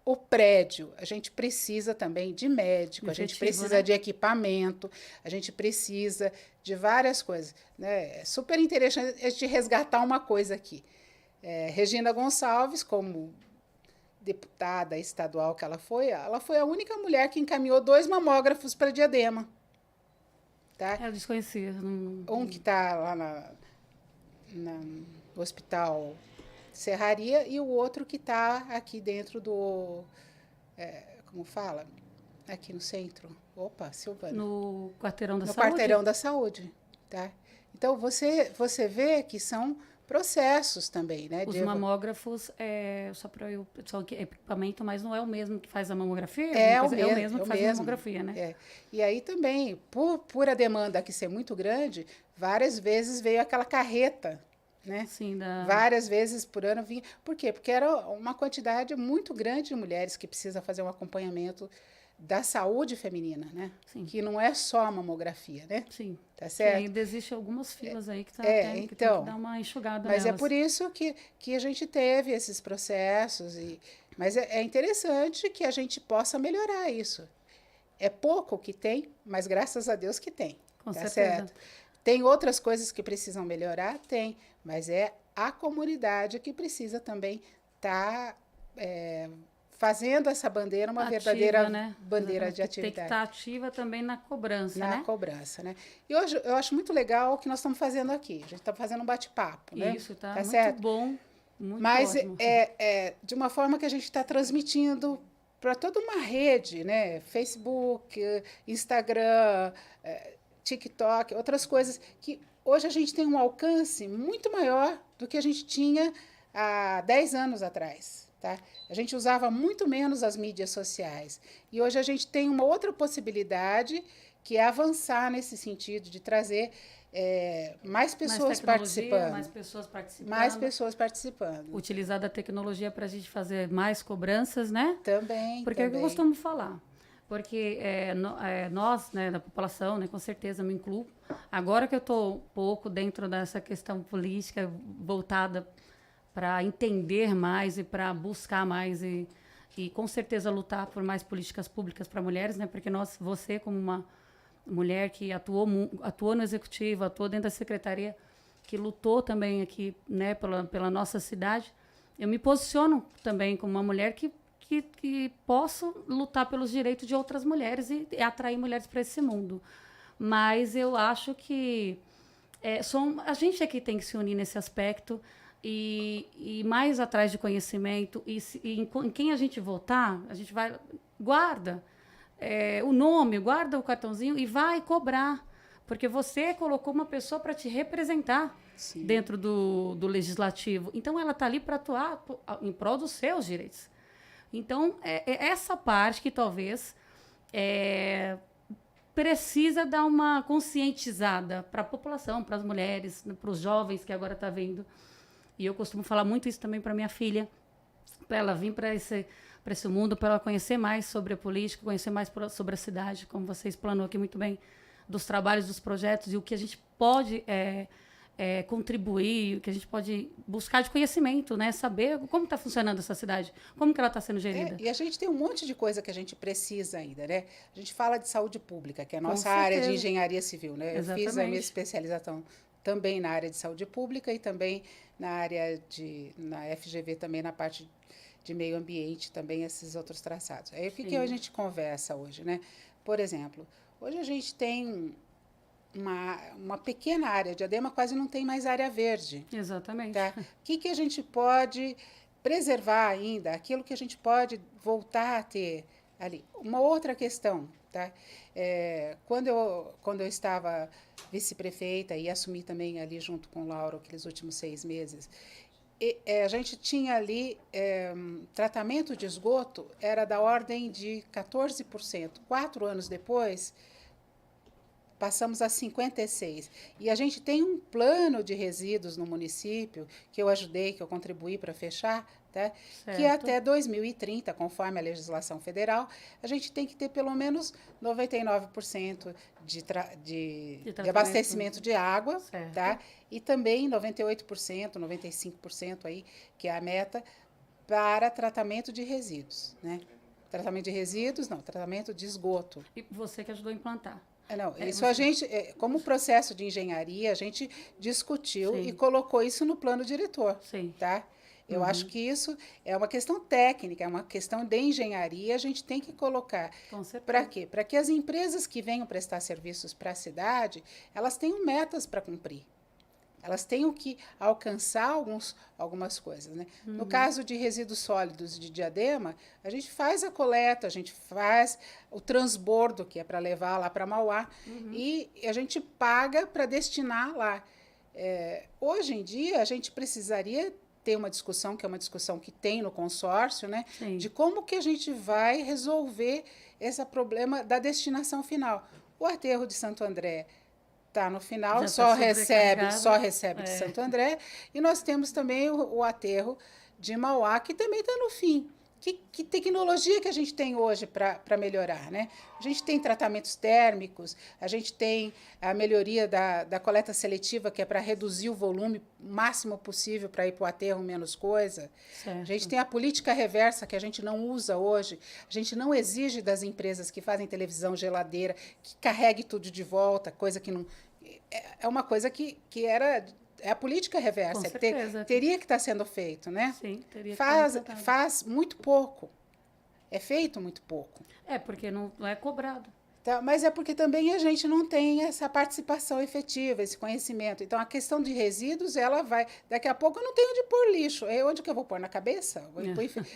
o prédio. A gente precisa também de médico, a gente precisa de equipamento, a gente precisa de várias coisas. Né? É super interessante a gente resgatar uma coisa aqui. Regina Gonçalves, como deputada estadual que ela foi a única mulher que encaminhou 2 mamógrafos para Diadema. Tá? Eu desconhecia. Um que está lá no Hospital Serraria e o outro que está aqui dentro do... como fala? Aqui no centro. Opa, Silvana. No Quarteirão da Saúde? No Quarteirão da Saúde. Tá? Então, você vê que são processos também, né? Os mamógrafos, só para eu... Só que equipamento, mas não é o mesmo que faz a mamografia? É o mesmo que faz a mamografia, né? E aí também, por a demanda aqui ser muito grande, várias vezes veio aquela carreta, né? Sim, várias vezes por ano vinha. Por quê? Porque era uma quantidade muito grande de mulheres que precisa fazer um acompanhamento da saúde feminina, né? Sim. Que não é só a mamografia, né? Sim. Tá certo? E ainda existem algumas filas aí que, então, tem que dar uma enxugada mas nelas. é por isso que a gente teve esses processos. Mas é interessante que a gente possa melhorar isso. É pouco que tem, mas graças a Deus que tem. Com tá certeza. Certo? Tem outras coisas que precisam melhorar? Tem. Mas é a comunidade que precisa também estar... fazendo essa bandeira uma verdadeira bandeira de atividade. Tem que estar ativa também na cobrança, né? Na cobrança, né? E hoje eu acho muito legal o que nós estamos fazendo aqui. A gente está fazendo um bate-papo, né? Isso, tá muito certo? bom, muito Mas ótimo. De uma forma que a gente está transmitindo para toda uma rede, né? Facebook, Instagram, TikTok, outras coisas que hoje a gente tem um alcance muito maior do que a gente tinha há 10 anos atrás. Tá? A gente usava muito menos as mídias sociais. E hoje a gente tem uma outra possibilidade, que é avançar nesse sentido, de trazer mais pessoas participando. Mais pessoas participando. Utilizar da tecnologia para a gente fazer mais cobranças, né? Também. Porque é o que eu costumo falar. Porque nós, né, da população, né, com certeza me incluo. Agora que eu estou um pouco dentro dessa questão política voltada para entender mais e para buscar mais e com certeza lutar por mais políticas públicas para mulheres, né? Porque você como uma mulher que atuou no executivo, atuou dentro da secretaria, que lutou também aqui, né, pela nossa cidade, eu me posiciono também como uma mulher que posso lutar pelos direitos de outras mulheres e atrair mulheres para esse mundo. Mas eu acho que a gente aqui tem que se unir nesse aspecto. E mais atrás de conhecimento, em quem a gente votar, a gente vai, guarda o nome, guarda o cartãozinho e vai cobrar, porque você colocou uma pessoa para te representar dentro do legislativo. Então, ela está ali para atuar em prol dos seus direitos. Então, essa parte que talvez precisa dar uma conscientizada para a população, para as mulheres, para os jovens que agora estão vindo. E eu costumo falar muito isso também para minha filha, para ela vir para esse mundo, para ela conhecer mais sobre a política, conhecer mais sobre a cidade, como você explanou aqui muito bem, dos trabalhos, dos projetos e o que a gente pode contribuir, o que a gente pode buscar de conhecimento, né? Saber como está funcionando essa cidade, como que ela está sendo gerida. E a gente tem um monte de coisa que a gente precisa ainda, né? A gente fala de saúde pública, que é a nossa área de engenharia civil, né? Exatamente. Eu fiz a minha especialização também na área de saúde pública e também na área na FGV também na parte de meio ambiente, também esses outros traçados. Aí o que a gente conversa hoje, né? Por exemplo, hoje a gente tem uma pequena área, Diadema quase não tem mais área verde. Exatamente. Tá? O que a gente pode preservar ainda, aquilo que a gente pode voltar a ter ali. Uma outra questão, tá? Quando eu estava vice-prefeita e assumi também ali junto com o Lauro aqueles últimos 6 meses, A gente tinha ali, tratamento de esgoto era da ordem de 14%. 4 anos depois, passamos a 56%. E a gente tem um plano de resíduos no município, que eu ajudei, que eu contribuí para fechar, tá? Que até 2030, conforme a legislação federal, a gente tem que ter pelo menos 99% de abastecimento de água, tá? E também 98%, 95% aí, que é a meta, para tratamento de resíduos, né? Tratamento de resíduos, não, tratamento de esgoto. E você que ajudou a implantar. Não, isso a gente, como processo de engenharia, a gente discutiu e colocou isso no plano diretor, tá? Eu acho que isso é uma questão técnica, é uma questão de engenharia, a gente tem que colocar. Para quê? Para que as empresas que venham prestar serviços para a cidade, elas tenham metas para cumprir. Elas têm que alcançar algumas coisas, né? No caso de resíduos sólidos de Diadema, a gente faz a coleta, a gente faz o transbordo, que é para levar lá para Mauá, e a gente paga para destinar lá. Hoje em dia, a gente precisaria ter uma discussão, que é uma discussão que tem no consórcio, né? De como que a gente vai resolver esse problema da destinação final. O aterro de Santo André está no final, só recebe de Santo André, e nós temos também o aterro de Mauá, que também está no fim. Que tecnologia que a gente tem hoje para melhorar, né? A gente tem tratamentos térmicos, a gente tem a melhoria da coleta seletiva, que é para reduzir o volume máximo possível para ir para o aterro menos coisa. A gente tem a política reversa, que a gente não usa hoje. A gente não exige das empresas que fazem televisão, geladeira, que carregue tudo de volta, coisa que não... É uma coisa que era... É a política reversa, teria que estar sendo feito, né? Sim, teria que faz muito pouco. É feito muito pouco. Porque não é cobrado. Tá, mas é porque também a gente não tem essa participação efetiva, esse conhecimento. Então, a questão de resíduos, ela vai... Daqui a pouco eu não tenho onde pôr lixo. Onde que eu vou pôr? Na cabeça?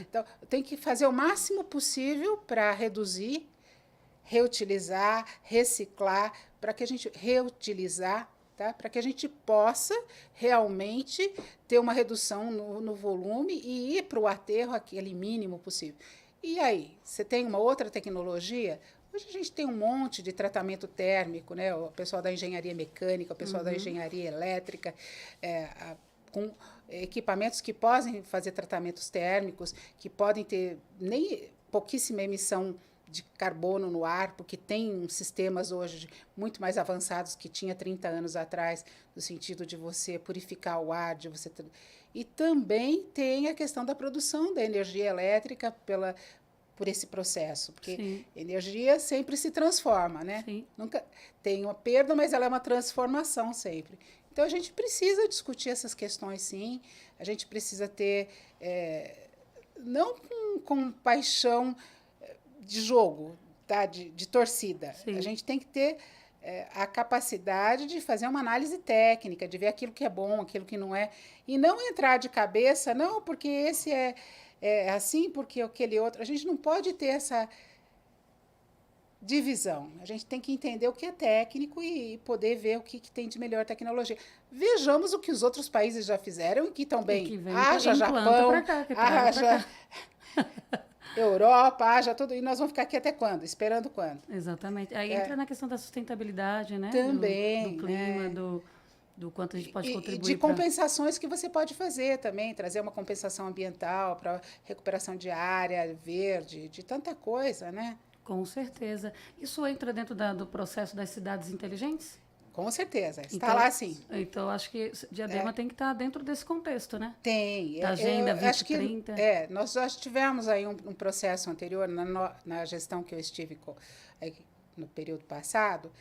Então, eu tenho que fazer o máximo possível para reduzir, reutilizar, reciclar, para que a gente reutilizar, tá? Para que a gente possa realmente ter uma redução no volume e ir para o aterro aquele mínimo possível. E aí, você tem uma outra tecnologia? Hoje a gente tem um monte de tratamento térmico, né? O pessoal da engenharia mecânica, o pessoal da engenharia elétrica, com equipamentos que podem fazer tratamentos térmicos, que podem ter pouquíssima emissão de carbono no ar, porque tem sistemas hoje muito mais avançados que tinha 30 anos atrás, no sentido de você purificar o ar, de você... E também tem a questão da produção da energia elétrica por esse processo, porque energia sempre se transforma, né? Nunca tem uma perda, mas ela é uma transformação sempre. Então, a gente precisa discutir essas questões, sim. A gente precisa ter, não com paixão de jogo, tá? de torcida. A gente tem que ter a capacidade de fazer uma análise técnica, de ver aquilo que é bom, aquilo que não é, e não entrar de cabeça, não, porque esse é assim, porque aquele outro. A gente não pode ter essa divisão. A gente tem que entender o que é técnico e poder ver o que tem de melhor tecnologia. Vejamos o que os outros países já fizeram e que estão bem. Haja Japão, haja Europa, haja tudo. E nós vamos ficar aqui até quando? Esperando quando? Exatamente. Aí entra na questão da sustentabilidade, né? Também. Do clima, do quanto a gente pode contribuir. E de compensações que você pode fazer também, trazer uma compensação ambiental para recuperação de área verde, de tanta coisa, né? Com certeza. Isso entra dentro do processo das cidades inteligentes? Com certeza, está lá sim. Então, acho que Diadema tem que estar dentro desse contexto, né? Tem. Da Agenda 2030. Nós já tivemos aí um processo anterior, na gestão que eu estive no período passado,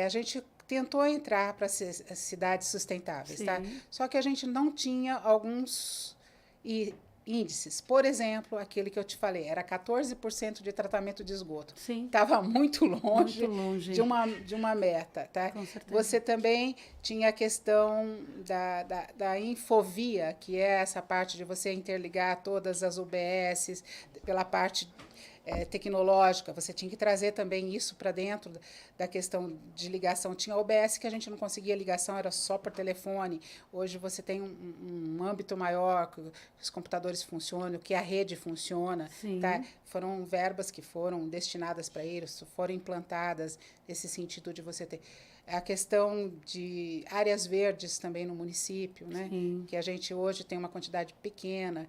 a gente tentou entrar para as cidades sustentáveis, tá? Só que a gente não tinha alguns índices. Por exemplo, aquele que eu te falei, era 14% de tratamento de esgoto. Estava muito longe de uma meta. Tá? Com certeza. Você também tinha a questão da infovia, que é essa parte de você interligar todas as UBSs, pela parte tecnológica, você tinha que trazer também isso para dentro da questão de ligação. Tinha OBS que a gente não conseguia ligação, era só por telefone. Hoje você tem um âmbito maior, que os computadores funcionam, que a rede funciona. Tá? Foram verbas que foram destinadas para isso, foram implantadas nesse sentido de você ter a questão de áreas verdes também no município, né? Que a gente hoje tem uma quantidade pequena,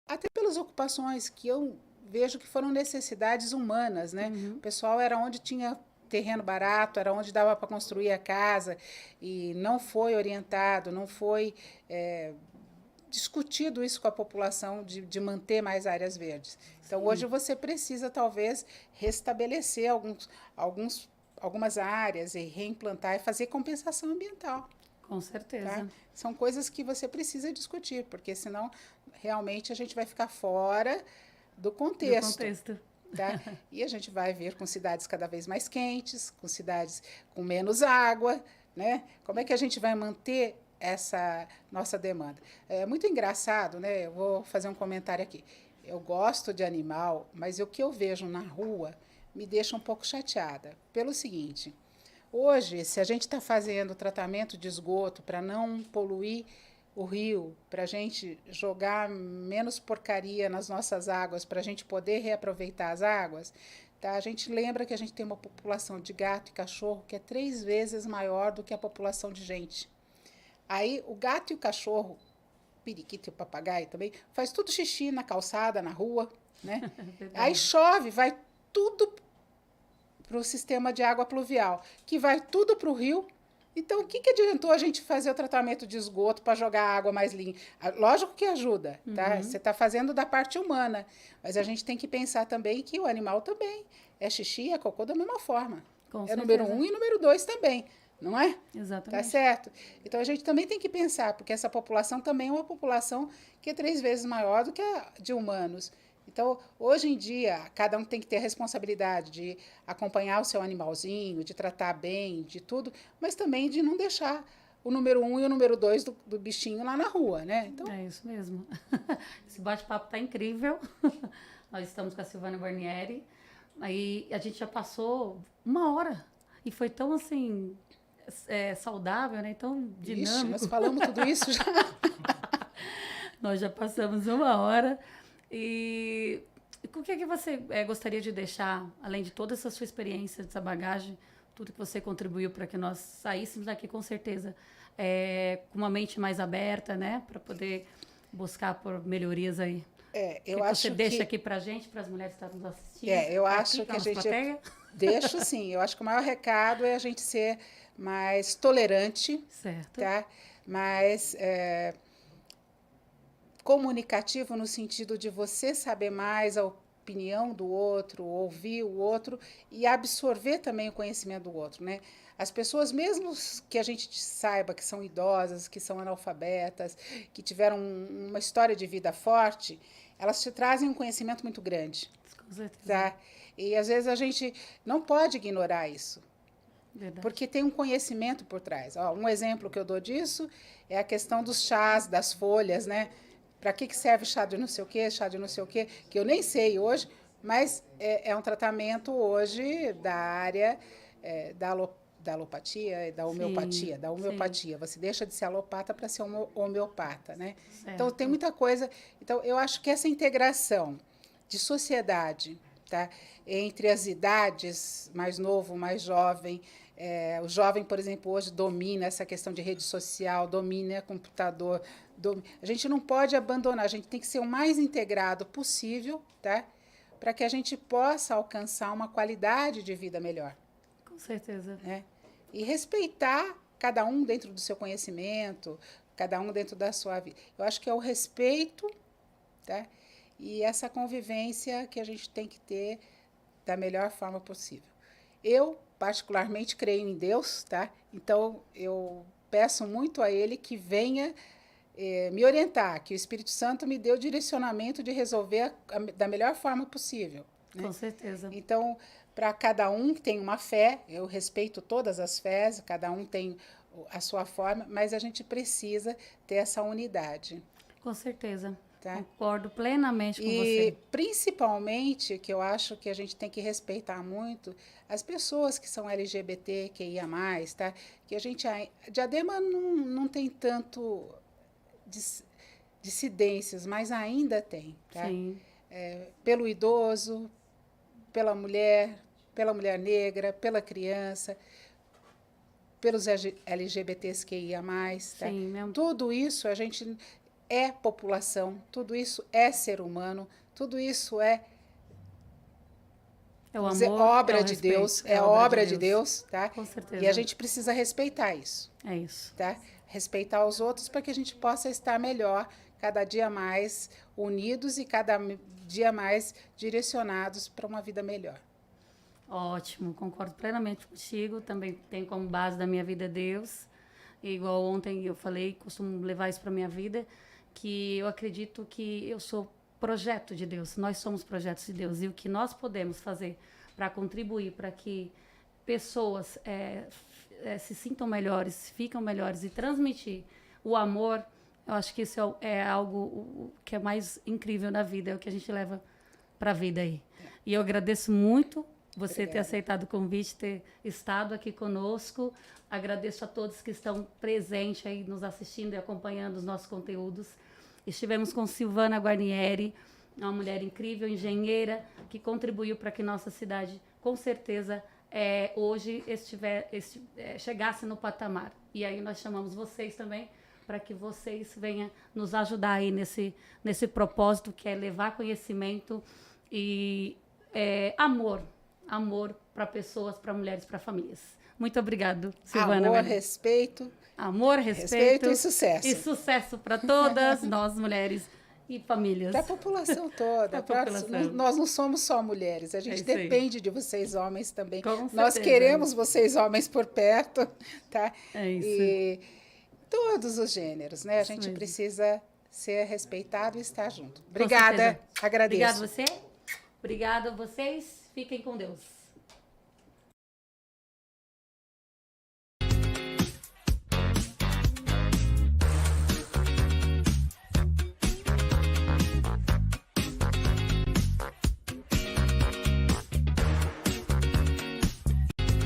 até pelas ocupações que eu vejo que foram necessidades humanas, né? O pessoal era onde tinha terreno barato, era onde dava para construir a casa, e não foi orientado, não foi discutido isso com a população de manter mais áreas verdes. Então, hoje você precisa, talvez, restabelecer algumas áreas e reimplantar e fazer compensação ambiental. Com certeza. Tá? São coisas que você precisa discutir, porque senão realmente a gente vai ficar fora do contexto. Tá? E a gente vai ver com cidades cada vez mais quentes, com cidades com menos água, né? Como é que a gente vai manter essa nossa demanda? É muito engraçado, né? Eu vou fazer um comentário aqui. Eu gosto de animal, mas o que eu vejo na rua me deixa um pouco chateada. Pelo seguinte, hoje, se a gente está fazendo tratamento de esgoto para não poluir o rio, para a gente jogar menos porcaria nas nossas águas, para a gente poder reaproveitar as águas, tá? A gente lembra que a gente tem uma população de gato e cachorro que é 3 vezes maior do que a população de gente. Aí o gato e o cachorro, o periquito e o papagaio também, faz tudo xixi na calçada, na rua, né? Aí chove, vai tudo para o sistema de água pluvial, que vai tudo para o rio. Então, o que adiantou a gente fazer o tratamento de esgoto para jogar água mais limpa? Lógico que ajuda, tá? Você está fazendo da parte humana, mas a gente tem que pensar também que o animal também é xixi, é cocô da mesma forma. É número 1 e número 2 também, não é? Exatamente. Tá certo? Então, a gente também tem que pensar, porque essa população também é uma população que é 3 vezes maior do que a de humanos. Então, hoje em dia, cada um tem que ter a responsabilidade de acompanhar o seu animalzinho, de tratar bem, de tudo, mas também de não deixar o número 1 e o número 2 do bichinho lá na rua, né? Então, é isso mesmo. Esse bate-papo está incrível. Nós estamos com a Silvana Guarnieri. Aí a gente já passou 1 hora. E foi tão, assim, saudável, né? Tão dinâmico. Ixi, nós falamos tudo isso já. Nós já passamos 1 hora. E o que é que você gostaria de deixar, além de toda essa sua experiência, essa bagagem, tudo que você contribuiu para que nós saíssemos daqui com certeza com uma mente mais aberta, né? Para poder buscar por melhorias aí. Eu acho você deixa aqui para a gente, para as mulheres que estão nos assistindo? Eu acho que a gente... Deixo, sim. Eu acho que o maior recado é a gente ser mais tolerante. Certo. Tá? Mais... comunicativo no sentido de você saber mais a opinião do outro, ouvir o outro e absorver também o conhecimento do outro, né? As pessoas, mesmo que a gente saiba que são idosas, que são analfabetas, que tiveram uma história de vida forte, elas te trazem um conhecimento muito grande. Com certeza. Tá? E às vezes a gente não pode ignorar isso. Verdade. Porque tem um conhecimento por trás. Um exemplo que eu dou disso é a questão dos chás, das folhas, né? Para que serve chá de não sei o quê, que eu nem sei hoje, mas é um tratamento hoje da área da alopatia e da homeopatia. Sim, da homeopatia. Sim. Você deixa de ser alopata para ser homeopata, né? Certo. Então, tem muita coisa. Então, eu acho que essa integração de sociedade, tá? Entre as idades, mais novo, mais jovem. O jovem, por exemplo, hoje domina essa questão de rede social, domina computador. A gente não pode abandonar, a gente tem que ser o mais integrado possível, tá? Para que a gente possa alcançar uma qualidade de vida melhor. Com certeza. Né? E respeitar cada um dentro do seu conhecimento, cada um dentro da sua vida. Eu acho que é o respeito, tá? E essa convivência que a gente tem que ter da melhor forma possível. Eu, particularmente, creio em Deus, tá? Então, eu peço muito a Ele que venha me orientar, que o Espírito Santo me dê o direcionamento de resolver da melhor forma possível. Né? Com certeza. Então, para cada um que tem uma fé, eu respeito todas as fés, cada um tem a sua forma, mas a gente precisa ter essa unidade. Com certeza. Tá? Concordo plenamente com E você. principalmente, que eu acho que a gente tem que respeitar muito, as pessoas que são LGBTQIA+, tá? Que a gente, Diadema não tem tanto dissidências, mas ainda tem, tá? Sim, Pelo idoso, pela mulher negra, pela criança, pelos LGBTQIA+, tá? sim, mesmo. Tudo isso a gente é população, tudo isso é ser humano, tudo isso é É o vamos dizer, amor, obra é o de respeito, Deus, é obra de Deus, tá? Com certeza. E a gente precisa respeitar isso, É isso. tá? Respeitar os outros para que a gente possa estar melhor, cada dia mais unidos e cada dia mais direcionados para uma vida melhor. Ótimo, concordo plenamente contigo. Também tenho como base da minha vida Deus. E igual ontem eu falei, costumo levar isso para minha vida, que eu acredito que eu sou projeto de Deus. Nós somos projetos de Deus. E o que nós podemos fazer para contribuir para que pessoas se sintam melhores, ficam melhores e transmitir o amor, eu acho que isso é algo que é mais incrível na vida, é o que a gente leva para a vida aí. E eu agradeço muito você ter aceitado o convite, ter estado aqui conosco. Agradeço a todos que estão presentes aí, nos assistindo e acompanhando os nossos conteúdos. Estivemos com Silvana Guarnieri, uma mulher incrível, engenheira, que contribuiu para que nossa cidade, com certeza, hoje chegasse no patamar. E aí nós chamamos vocês também para que vocês venham nos ajudar aí nesse propósito, que é levar conhecimento e amor para pessoas, para mulheres, para famílias. Muito obrigado, Silvana. Amor, respeito. Amor, respeito e sucesso. E sucesso para todas nós, mulheres e famílias. Para a população toda. Nós não somos só mulheres, a gente depende de vocês, homens, também. Nós queremos vocês, homens, por perto. Tá? É isso. E todos os gêneros, né? A gente precisa ser respeitado e estar junto. Obrigada, agradeço. Obrigada a você. Obrigada a vocês. Fiquem com Deus.